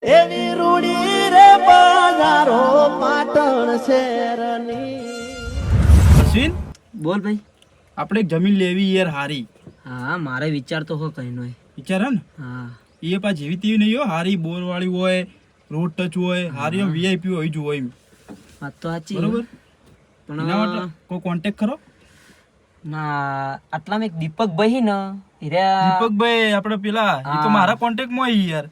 એવી રૂડી રે બજારો પાટણ શહેરની. અશ્વિન, બોલ ભાઈ. આપણે એક જમીન લેવી યાર હારી. હા મારે વિચાર તો હો કઈ નો. વિચાર હે ને? હા એ પા જેવી તેવી નહીં હો, હારી બોર વાળી હોય, રોડ ટચ હોય, હારી વીઆઈપી હોય જો એમ. વાત તો સાચી બરોબર. પણ એના માટે કોઈ કોન્ટેક્ટ કરો. ના આટલામાં એક દીપકભાઈ ને હીરા. દીપકભાઈ આપણે પેલા એ તો મારા કોન્ટેક્ટમાં આવી યાર.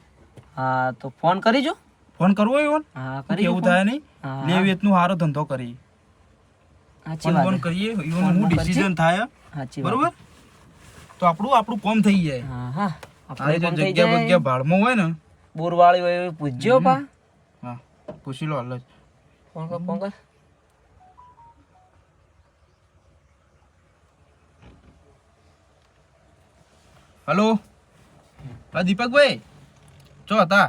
હા તો ફોન કરીજો. ફોન કરવો હોય ફોન? હા કરી કેવું થાય નહીં. હા. લે વેચનું હારો ધંધો કરી. સાચી ફોન વાત ફોન છે. કરીએ ફોન ઈવન હું કરીએ. ડિસિઝન થાય સાચી વાત. બરોબર. તો આપણું કામ થઈ જાય. હા હા આ આપણે રીતે પણ થઈ જગ્યા જાય. બગ્યા ભાડમાં હોય ને. બોરવાળી હોય એવું પૂછજો પા. હા પૂછી લો હાલ જ. ફોન કર ફોન કર. હલો હા દીપકભાઈ ચો હતા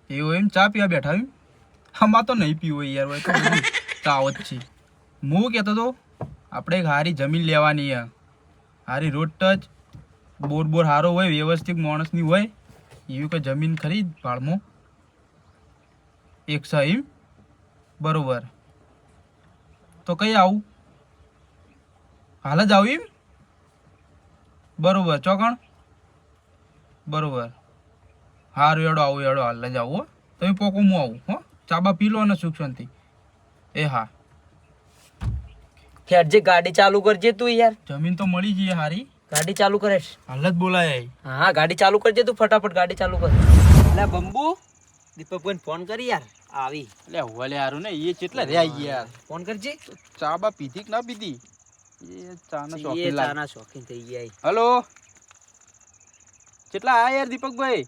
એવું એમ ચા પીવા બેઠા એમ? આમાં તો નહીં પીવો યાર હોય તો બધું ચાવ જ છે. હું કહેતો તો આપણે એક હારી જમીન લેવાની છે. હારી રોડ ટચ બોર હારો હોય વ્યવસ્થિત માણસની હોય એવી કોઈ જમીન ખરીદ ભાડમાં 100 એમ બરોબર. તો કઈ આવું હાલ જ આવું એમ બરોબર ચોકણ બરોબર. હારું એડો આવું એડો હાલ જ આવું હો. તમે પોકો હું આવું હો. ચાબા પી લો અને સુખ શાંતિ. એ હા ખેડજે ગાડી ચાલુ કરજે તું યાર. જમીન તો મળી જઈએ હારી. ગાડી ચાલુ કરે છે. હાલ જ બોલાય. હા ગાડી ચાલુ કરજે તું ફટાફટ ગાડી ચાલુ કર. એટલે બંબુ દીપકભાઈ ફોન કરી યાર આવી. એટલે હોલે હારું ને એ કેટલા રહ્યા યાર. ફોન કરજે. ચાબા પીધી કે ના પીધી એ ચાના એ શોખીન લાગે. ચાના શોખીન થઈ ગયા. હલો કેટલા આયા યાર દીપકભાઈ?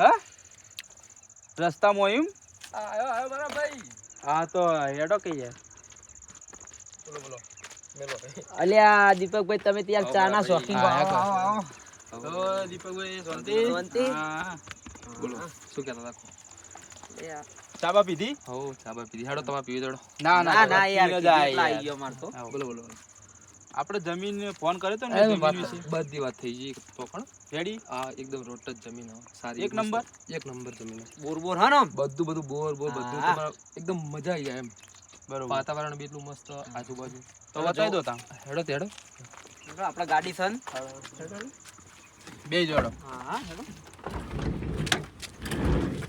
હા રસ્તામાં એમ આયો બરાબર ભાઈ. હા તો હેડો કે યાર. બોલો બોલો મેલો અલ્યા દીપકભાઈ તમે ત્યાં ચાના શોખીન તો દીપકભાઈ શાંતિ શાંતિ? હા બોલો શું કહેતા હતા? ચાબા પીધી? હો ચાબા પીધી. હેડો તમારે પીવી દેડો. ના ના યાર પીને જાય કેટલા યાર. આવી ગયો માર તો. બોલો બોલો. આપણે જમીન ફોન કર્યો તો ને અરે જમીન વાત વિશે બધી વાત થઈ ગઈ તો પણ રેડી આ એકદમ રોટ જ જમીન હો. સારી એક નંબર? એક નંબર જમીન હો. બોર બોર હા ને બધું બોર બધું હા. તમારે એકદમ મજા આવી જાય એમ. બરોબર. વાતાવરણ બી એટલું મસ્ત આજુબાજુ. તો બતાવી દો તા હેડો તે હેડો. આપડા ગાડી સન. બે જોડો હા હેડો.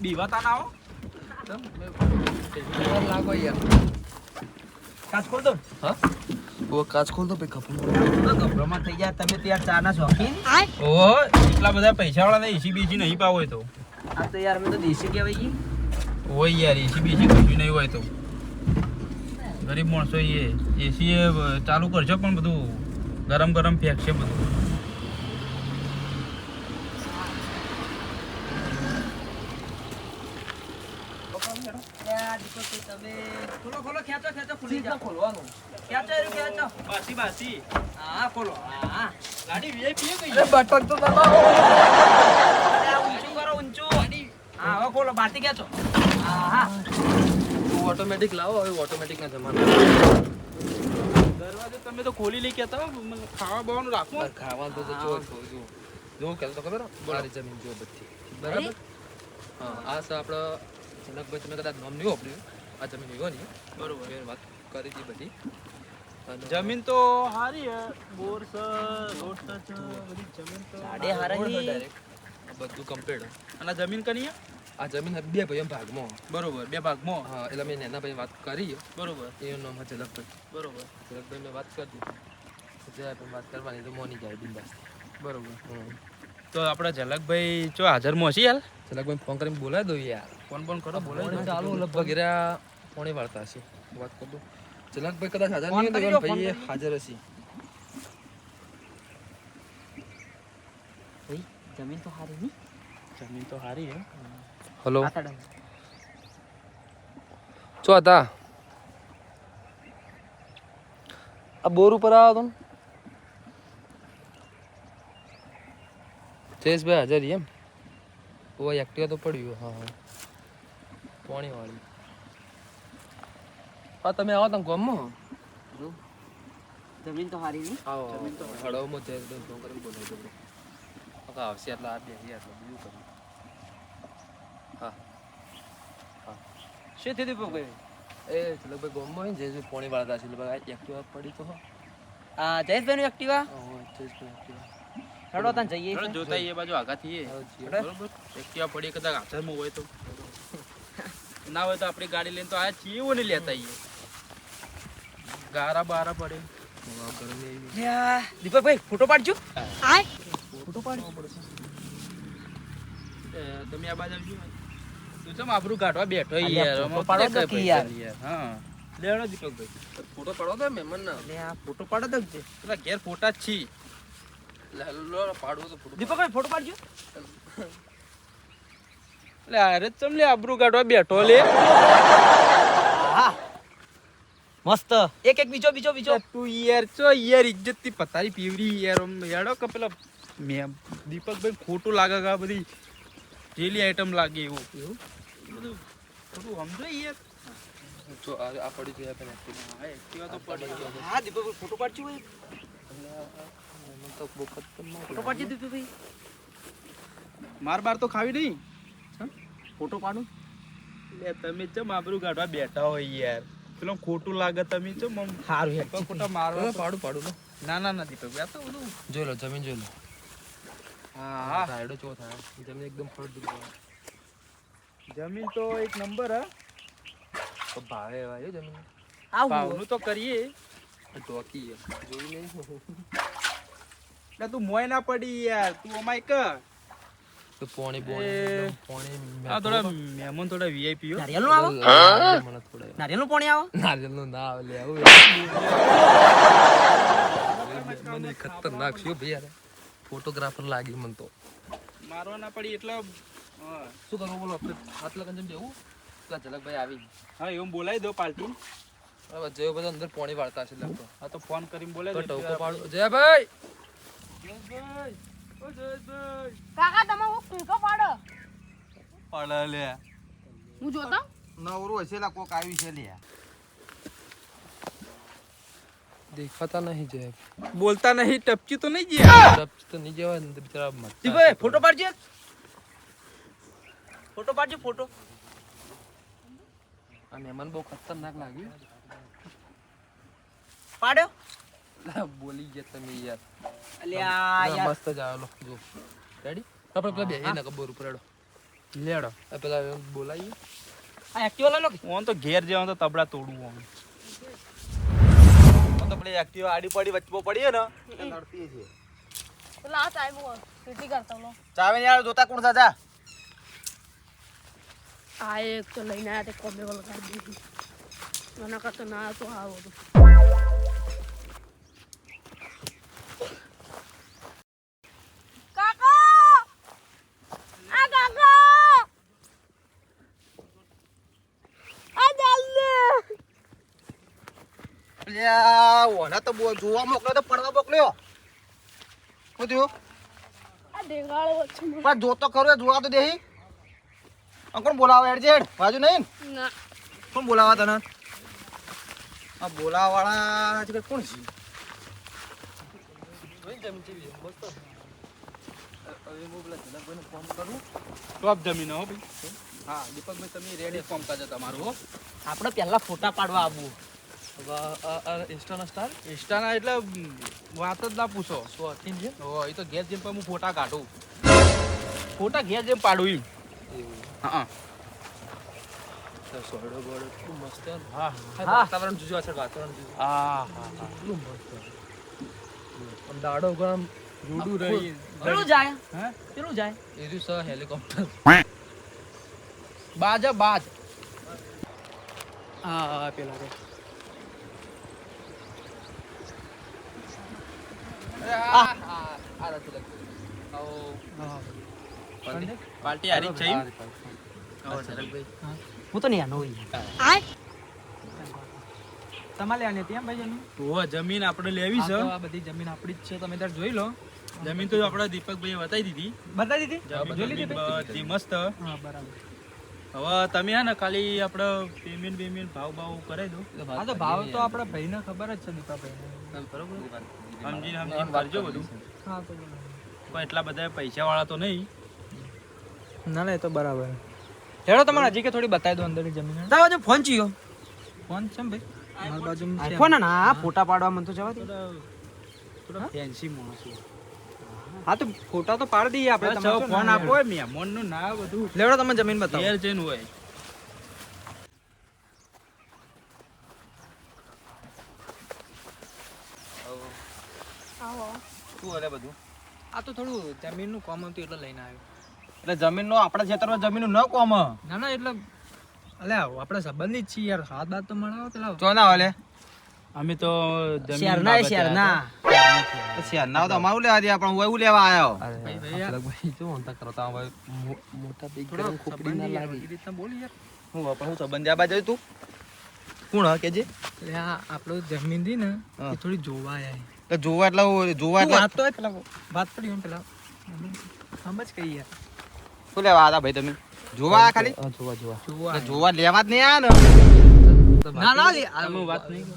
બીવા તા ના આવો. લાગો યાર. કાચ ખોલ દો. હા ઓ કાચ ખોલ દો ભાઈ કપડું. ગભરામાં થઈ ગયા તમે ત્યાં ચાના શોખીન. ઓહો એટલા બધા પૈસા વાળા ને એસી બીસી નહીં પાવો હોય તો આ તો યાર મેં તો દેશી કહેવાય. હોય યાર એસી બીસી કશું નહીં હોય તો ગરીબ માણસો એસી ચાલુ કરજો પણ બધું ગરમ ગરમ ફેંકશે બધું. ખોલો ખોલો ખેંચો ખેંચો ખુલી જા. ખોલવાનું. ખેંચો એરું ખેંચો. બાસી બાસી હા ખોલો. હા. ગાડી વીઆઈપી કઈ બટન તો દબાવો. અરે આ ઊંચું કરો ઊંચું. હા હવે ખોલો બાટી ખેંચો. હા હા. ઓટોમેટિક લાવો હવે ઓટોમેટિક ના જમાનો. દરવાજો તમે તો ખોલી લઈ કેતા ખાવા બાવાનું રાખો. ખાવાનું તો જો જો કહેતો તો ખબર મારી જમીન જો બધી બરાબર. હા આ છે આપણો જનકભાઈ તમે કદાચ નામ નહીં વાપર્યું. આ જમીન એવો નહીં બરોબર. મેં વાત કરી હતી બધી. અને જમીન તો હારી હે બોર છે રોડ છે બધી જમીન તો સાડે હારા રોડ છે હી. direct. આ બધું કમ્પ્લીટ. અને આ જમીન કની હે? આ જમીન બે ભાઈઓ ભાગમાં. બરોબર બે ભાગમાં. હા એટલે મેં એના ભાઈ વાત કરી બરોબર એનું નામ છે જલકભાઈ. બરોબર જલકભાઈ મેં વાત કરી દીધી. જે પણ વાત કરવાની તો મોની જાય બિંદાસ. બરોબર. તો આપણા ઝલકભાઈ ચો હાજરમાં હશે યાર? જલકભાઈ ફોન કરીને બોલાવી દો યાર. ફોન ફોન કરો બોલાવી પોણી દો. ચાલુ લગભગ એરા પોણી વાળતા હશે વાત કરી દો. જલકભાઈ કદાચ હાજર ફોન નહીં કરી હોય દો, તો ફોન ભાઈ કરી દો. હાજર હશે. ભાઈ જમીન તો હારી ની. જમીન તો હારી હે. હલો આતડા. ચો હતા આ બોર ઉપર આવો તો જયેશભાઈ હાજર એમ ઓ એક્ટિવા તો પડ્યું. હા હા પોણી વાળી. હા તમે આવો તમે ગામમાં જમીન તો હારી ની. આવો હળવમાં જયેશભાઈ ફોન કરીને બોલાવી દો. તો આવશે એટલે આ બેસી એટલે બીજું કર્યું. હા શું થયું દીપકભાઈ? એ ચલકભાઈ ગોમમાં હોય ને જે પોણી વાળતા છે એટલે ભાઈ એક્ટિવા પડી તો હો. આ જયેશભાઈ નું એક્ટિવા એક્ટિવા હેડો તાન જઈએ ચલો છીએ. જોતા એ બાજુ આગાથી બરોબર એક્ટિવા પડી કદાચ હાથમાં હોય તો ના હોય તો આપણી ગાડી લઈને તો આયા છીએ ને લેતા આઈએ ગારા બારા પડે યા, દીપકભાઈ ફોટો પાડજો. ફોટો પાડવો પડશે તમે આ બાજુ આવજો તું ચમ આબરૂ કાઢવા બેઠો અલ્યા, યાર ફોટો પાડો તો કી યાર. હા લેણો દીપકભાઈ ફોટો પાડો તો મહેમાન ના એટલે આ ફોટો પાડો તો છે. પેલા ઘેર ફોટા જ છી લો પાડવો તો ફોટો દીપકભાઈ ફોટો પાડજો. એટલે અરે ચમ લે આબરૂ કાઢવા બેઠો લે હા મસ્ત. એક એક બીજો બીજો બીજો. તું યાર ચો યાર ઇજ્જત થી પતારી પીવરી યાર યાડો કે પેલા મેં દીપકભાઈ ખોટું લાગે કે આ બધી જેલી આઈટમ લાગે એવું બધું થોડું સમજો યાર જો આ પડી છે આપણે એક્ટિવા. હા એક્ટિવા તો પડી હા દીપકભાઈ ફોટો પાડજો. મહેમાન તો બહુ ખતરનાક ફોટો પાડજો દીપકભાઈ. માર બાર તો ખાવી નહીં ફોટો પાડું લે તમે ચમ આબરૂ કાઢવા બેઠા હોય યાર પેલો ખોટું લાગે તમે ચમ આમ સારું હેડ. ખોટા મારવા પાડું પાડું લો. ના ના ના દીપકભાઈ આ તો બધું જોઈ લો જમીન જોઈ લો. હા હા રાયડો ચો થાય જમીન એકદમ ફળદ્રુપ જમીન તો એક નંબર હા તો ભાવે એવા એ જમીન આવું ભાવનું તો કરીએ ટોકી જોઈ નહીં એટલે તું મોય ના પડી યાર તું અમાય કર તો પોણી એ, પોણી આ થોડા મહેમાન થોડા વીઆઈપી હો નારિયેલનું આવો. મને થોડા નારિયેલનું પાણી આવો. નારિયેલનું ના આવે લે આવું મને ખતરનાક છે ભાઈ યાર ફોટોગ્રાફર લાગી મને તો મારવા ના પડી એટલે શું કરવું બોલો આપણે હાથ લગન જેમ જવું પેલા ઝલકભાઈ આવી હા એવું બોલાવી દો પાર્ટી બરાબર જેવો બધો અંદર પોણી વાળતા છે લગતો હા તો ફોન કરીને તો બોલાવી ટોકો પાડો જયભાઈ કાકા તમે હું કુંકો પાડો પાડા લે હું જોતા નવરું હશે લા કોક આવ્યું છે લે દેખાતા નહીં જય બોલતા નહીં ટપકી તો નહીં ગયા તો નહીં જવાય ને બિચારા મરતા દીપકભાઈ છે. ફોટો પાડજો. ફોટો પાડજો ફોટો. આ મહેમાન બહુ ખતરનાક લાગ્યું પાડ્યો. બોલી ગયા તમે યાર અલ્યા યાર. મસ્ત જ આવેલો જો રેડી આપણે પેલા બેહી ના કબર ઉપર હેડો લેડો આ પેલા બોલાઈએ આ એક્ટિવા લઈ લો કે. ઓન તો ઘેર જવાનું તો તબડા તોડવું ઓન તો પેલી એક્ટિવા આડી પડી વચ્ચે પડી ને નડતી છે પેલા આ સાહેબ પીટી કરતા લો ચાવે યાર જોતા કોણ સાજા આ એક તો લઈને આયા તે કોમે વલ કાઢી દીધી મને કરતો ના તો આ બધું કાકા આ કાકા આ જલ્દી અલ્યા ઓના તો જોવા મોકલ્યો તો પડવા મોકલ્યો શું થયું આ ઢેંગાળો વચ્ચે પણ જોતો ખરો જોવા તો દેહી કોણ બોલાવે એડજેડ બાજુ નહીં ના કોણ બોલાવા તને આ બોલાવા વાળા છે કોણ છે ટોપ જમીન હો ભાઈ હા દીપકભાઈ તમે રેડી કોમકાજ તમારું હો આપણે પહેલા ફોટા પાડવા આવવું. ઇન્સ્ટાના સ્ટાર ઇન્સ્ટાના એટલે વાત જ ના પૂછો સો અઠીન છે હો એ તો ઘેર જેમ પણ હું ફોટા કાઢું ફોટા ઘેર જેમ પાડું એમ એવું હા સોયડો બોડો એટલું મસ્ત છે ને. હા હા. વાતાવરણ જોજો અસર વાતાવરણ જોજો હા હા એટલું મસ્ત છે. આમ દાડો ગરમ રૂડું રહી પેલું જાય. હા પેલું જાય. એ રહ્યું છે હેલિકોપ્ટર બાજ બાજ હા પેલા રે આ નથી લગતું આવો પાર્ટી હારી જ છે એમ? હા, ઝલકભાઈ. હું તો નહીં આનો હોય. આય તમારે લેવાની હતી એમ ભાઈ જમીન? તો જમીન આપણે લેવી છે આ બધી જમીન આપણી જ છે. તમે તાર જોઈ લો. જમીન તો આપણા દીપકભાઈએ બતાવી દીધી બતાવી દીધી? જમીન જોઈ લીધી ભાઈ? બધી મસ્ત હા બરાબર. હવે તમે હે ને ખાલી આપણે પેમેન્ટ ભાવ કરાવી દો હા તો ભાવ તો આપણા ભાઈને ખબર જ છે દીપાભાઈને. બરોબર સમજીને કરજો બધું હા તો બરાબર. કોઈ એટલા બધા પૈસા વાળા તો નહીં. ના ના એ તો બરાબર. હેડો તમારે હજી કે થોડી બતાવી દો અંદરની જમીન. તારો જો ફોન ચીયો. ફોન છે ભાઈ. મારી બાજુ આઈફોન ના ફોટા પાડવા મન તો જવા દે. થોડા ફેન્સી માણસો. હા તો ફોટા તો પાડી દઈએ આપણે. તમારો ફોન આપો મહેમાન નું ના બધું લેવડો તમે જમીન બતાવો. ઘેર જઈને હોય. આવો શું હલે બધું? આ તો થોડું જમીનનું કામ હતું એટલે લઈને આવ્યો. એટલે જમીનનો આપણા ખેતરમાં જમીનનું ન કોમ. ના ના એટલે અલ્યા આપણે સંબંધિત છીએ યાર. હાથ બાદ તો મળાવો પેલા. ચો ના હલે અમે તો શેરના શેરના. શેરના તો અમારું લેવા દે, પણ હું એવું લેવા આવ્યો. ભાઈ ભાઈ યાર મોટા બી થોડો ખોપડી ના લાગી એ રીતના બોલ યાર. હું પણ હું સંબંધી આ બાજુ તું કોણ હ કેજે? એટલે આ આપણો જમીન હતી ને એ થોડી જોવા આયા. એટલે જોવા એટલે જોવા તું એટલે વાત તો હોય પેલા વાત પડી હોય પેલા સમજ કઈ યાર. શું લેવા આવ્યા ભાઈ તમે? જોવા આયા ખાલી? જોવા એટલે જોવા લેવા જ નહીં આયા ને. ના ના લે અમે વાત નહીં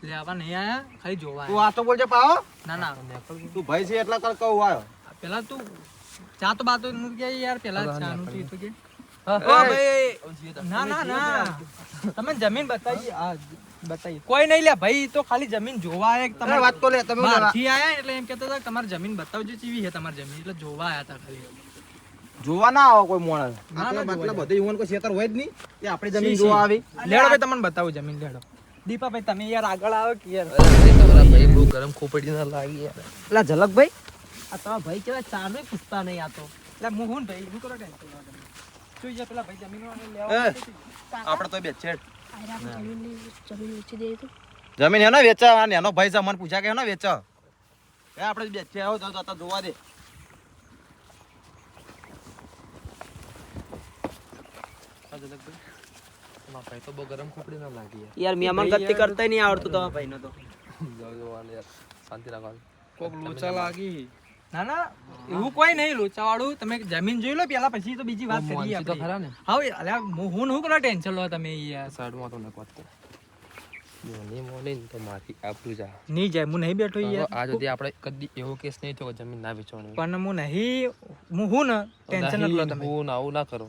લેવા નહીં આયા ખાલી જોવા તું આયા. આ તો બોલજે પાવો. ના ના તું ભાઈ છે એટલા કર કહું આવ્યો. પેલા તું ચા તો બાતો નું કે યાર પેલા ચા નું તો કે ઓ એ. ભાઈ ના ના ના તમે જમીન બતાવી આ બતાવી કોઈ નહીં લે ભાઈ તો ખાલી જમીન જોવા આયા કે તમારી વાત તો લે તમે. બહારથી આયા એટલે એમ કહેતા હતા કે તમારી જમીન બતાવજો ચીવી છે તમારી જમીન એટલે જોવા આયા હતા ખાલી. જોવા ના આવો કોઈ માણસ. ના, આટલા જોવા બાટલા જાય. બધે યુવાન કોઈ ખેતર હોય જ નહીં. એ આપણી જમીન સી, જોવા સી. આવી. લેડો ભાઈ તમને બતાવું જમીન લેડો. દીપાભાઈ તમે યાર આગળ આવો કે યાર. ભાઈ બહુ ગરમ ખોપડી ના લાગી યાર. પેલા ઝલકભાઈ આ તમારા ભાઈ કેવા ચાનું પૂછતા નહીં આ તો. એટલે મોહન ભાઈ શું કરો ટેન્શન ના તમે. જોઈ જા પેલા ભાઈ જમીન વાળાને લેવા એ. આપણે તો બે છેડ આયરા આપણે જમીન વેચી દઈએ તો જમીન એનો વેચા અને એનો ભાઈ છે મને પૂછ્યા કે એનો વેચા. એ આપણે બે છે આવો તો જોવા દે. ભાઈ તો બહુ ગરમ ખોપડી ના લાગી યાર. યાર મહેમાન ગતિ કરતા નહીં આવડતું તમારા ભાઈને તો. યાર શાંતિ રાખો. કોક લોચા લાગી. ના ના એવું કોઈ નહીં લોચા વાળું. તમે જમીન જોઈ લો પેલા પછી તો બીજી વાત કરીએ તો આપણે. ખરા ને હા અલ્યા હું શું કરો ટેન્શન લો તમે યાર. સાઈડમાં તો નકો તો મોની મોની તો મારી આપણું જા. નહીં જાય હું નહીં બેઠો યાર. આ સુધી આપણે કદી એવો કેસ નહીં થયો કે જમીન ના વેચવાની. પણ હું નહીં હું ને ટેન્શન ન લો તમે. હું ના આવું ના કરો.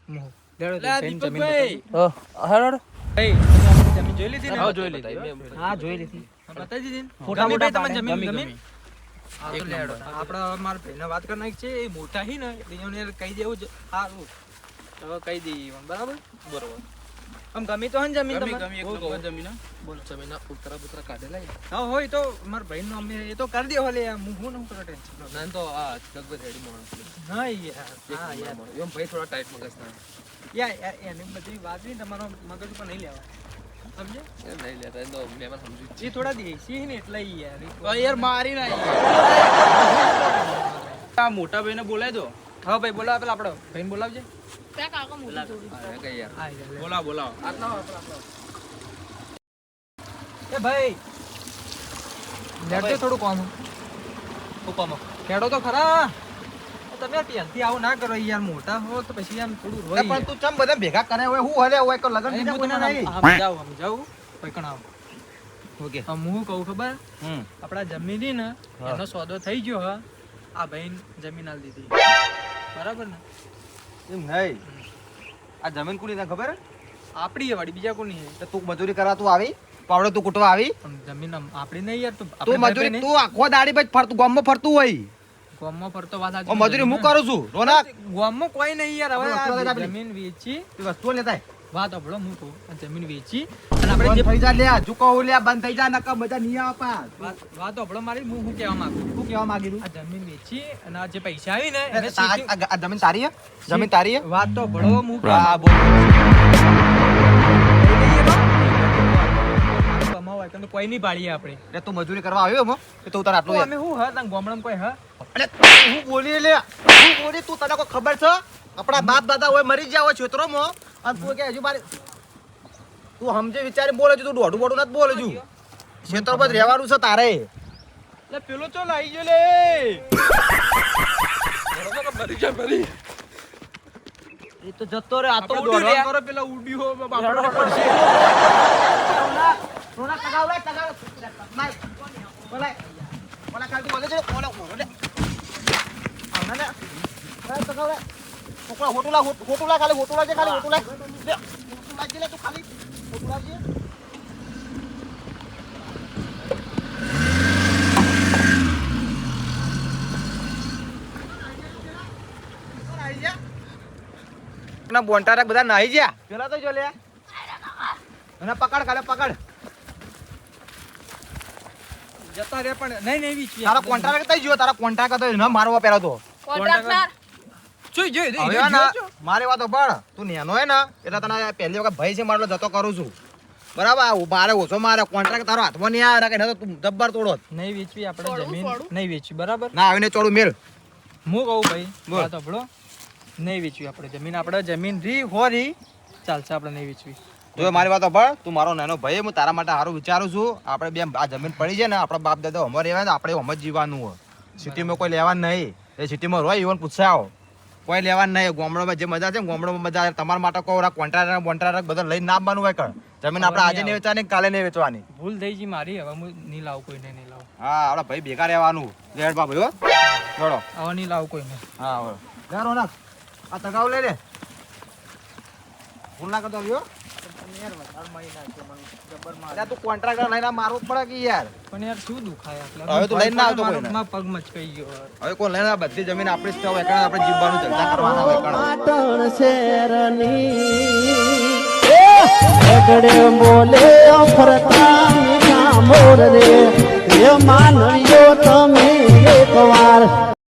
હું લેડો લા, જમીન દીપકભાઈ. બતાવી. ભાઈ તમે આપણી જમીન જોઈ લીધી ને? હા, જોઈ લીધી. હા જોઈ લીધી. બતાવી દીધી ને? ફોટા ગમી મોટા ભાઈ તમને પાડે. જમીન ગમી, ગમી? હા, તો લેડો. આપણે હવે મારા ભાઈને વાત કરી નાખી છે એ મોટા હી ને એટલે એને કહી દેવું જ સારું. હવે કહી દઈએ બરાબર. બરોબર. આમ ગમી તો હે ને જમીન ગમી, તમને? ગમી, એક નંબર જમીન, હા. જમીનના ઉતરા બુતરા કાઢેલા યાર. હા હોય તો મારા ભાઈનું અમે એ તો કરી દે હોલે હું શું કરો ટેન્શન લો. ના તો આ લગભગ રેડી માણસ છે. હા યાર હા યાર એમ ભાઈ થોડા ટાઈટ મગજ ના યાર એની બધી વાત નહીં તમારો મગજ ઉપર નહીં લેવા સમજે. એ નહીં લેતા એ તો મહેમાન સમજુ જ એ થોડા દેશી ને એટલે યાર તો યાર મારી ના આ મોટા ભાઈને બોલાય દો. હા ભાઈ બોલાવ પેલા આપણો ભાઈને બોલાવજે. ત્યાં કાકા મોટી જોડી છે. કઈ યાર હા યાર બોલાવો, બોલાવો. એ ભાઈ લેટજો થોડું કામ ઉપામો ખેડો તો ખરા. તમે યાર પહેલથી આવું ના કરો યાર મોટા હો તો પછી આમ થોડું રોઈ પણ તું ચમ બધા ભેગા કરે હોય હું હલે હોય કે લગન બીજા કોઈના નહીં. સમજાવું કોઈ કણ આવો. ઓકે. હું કહું ખબર આપડા જમીન હતી ને હા. એનો સોદો થઈ ગયો હા આ ભાઈ જમીન આલી દીધી બરાબર ને. એમ નહીં. આ જમીન કુની તને ખબર હે? આપડી વાડી બીજા કોની છે? તો તું મજૂરી કરવા તું આવી પાવડો તું કૂટવા આવી. પણ જમીન આપડી નહીં યાર. તું તું મજૂરી તું આખો દાડી ભાઈ ફરતું ગામમાં ફરતું હોય. ગામમાં ફરતો વાત ઓ મજૂરી હું કરું છું રોનક. ગામમાં કોઈ નહીં યાર. હવે વસ્તુઓ લેતા આ પેલી. જમીન વેચી એ વસ્તુઓ લેતા વાત આપણો હું કહું આ જમીન વેચી અને આપણે જે બંધ થઈ જા લે ઝુકો લે બંધ થઈ જા નકર મજા નહીં આવે પાસ. વાત આપણો મારી હું શું કહેવા માંગુ શું કહેવા માંગી તું? આ જમીન વેચી અને આ જે પૈસા આવી ને એને આ જમીન તારી હે? જમીન તારી હે? વાત તો ભળો હું હા બોલ. કમાવા હોય તો કોઈ નહીં પાડીએ આપણે. એટલે તું મજૂરી કરવા આવ્યો એમાં કે તું તારે આટલું તો હે? અમે હું હા તને ગામડામાં કોઈ હા અરે હું બોલી લે હું બોલી તું તને કોઈ ખબર છે આપણા બાપ દાદા હોય મરી ગયા હોય ક્ષેત્રોમાં અને તું કે હજુ મારે તું સમજે વિચારી બોલે છે તું દોઢું બોડું નથી બોલે છું ક્ષેત્રમાં જ રહેવાનું છે તારે. એટલે પેલો ચો લાઈ ગયો લે એ તો જતો રે આ તો આપણે ઉડ્યું દોડવાનું રે. કરો, પેલા ઉડ્યું હો, બાપા. રોના તગાવ લે તગાવ માર બોલાય બોલા કાલ તું બોલે છે બોલો બોલે ના ના તકાવ રે છોકરા હોટુલા ખાલી હોટુલા છે ખાલી હોટુલા લે હોટુલા છે લે તું ખાલી હોટુલા છે ના બોન્ટારા બધા નાહી ગયા પેલા તો જો લે અને પકડ ખાલે પકડ જતા રે પણ નહીં વીચવી તારા કોન્ટ્રાક્ટ થઈ ગયો તારા કોન્ટ્રાક્ટ હતો ન મારવા પેલા તો કોન્ટ્રાક્ટર જોઈ હવે ના મારી વાતો પણ તું નેનો હે ને એટલે તને પહેલી વખત ભાઈ છે મારો જતો કરું છું બરાબર મારે ઓછો મારે કોન્ટ્રાક્ટ તારો હાથમાં નહીં આવે કે તું જબ્બર તોડો નહીં વેચવી આપણે જમીન નહીં વેચવી બરાબર ના આવીને ચોડું મેલ હું કહું ભાઈ બોલ. વાત સાંભળો નહીં વેચવી આપણે જમીન રી હોરી ચાલશે આપણે નહીં વેચવી જો મારી વાતો પણ તું મારો નાનો ભાઈ હું તારા માટે સારું વિચારું છું આપણે બે આ જમીન પડી છે ને આપણા બાપ દાદા હમર રહેવા ને આપણે હમ જ જીવવાનું હોય સિટીમાં કોઈ લેવાનું નહીં એ સિટીમાં રોય ઈવન પૂછાય આવો કોઈ લેવાનું નહીં ગામડામાં જે મજા છે ને ગામડામાં મજા આવે તમારા માટે કોઈ કોન્ટ્રાક્ટર બધા લઈને ના આવવાનું હોય કર જમીન આપણે આજે નહીં વેચવાની કાલે નહીં વેચવાની ભૂલ થઈ ગઈ મારી હવે હું નહીં લાવું કોઈને નહીં લાવું હા આપણા ભાઈ ભેગા રહેવાનું લેડ બા ભાઈ હો જોડો હવે નહીં લાવું કોઈને હા હવે ગારો નાખ આ તગાવ લઈ લે ભૂલ ના કરતો લ્યો તું કોન્ટ્રાક્ટર લઈને મારવું પડે કે યાર પણ યાર શું દુખાય હવે તું લઈને ના આવતો કોઈને. મારા પગ મચકાઈ ગયો હવે કોઈ લઈને આ બધી જમીન આપણી જ હોય કારણ આપણે જીવવાનું ચર્ચા કરવાના હોય કારણ પાટણ શેરની ગગડે બોલે ફરતા મીઠા મોર રે એ માનવ્યો તમે એકવાર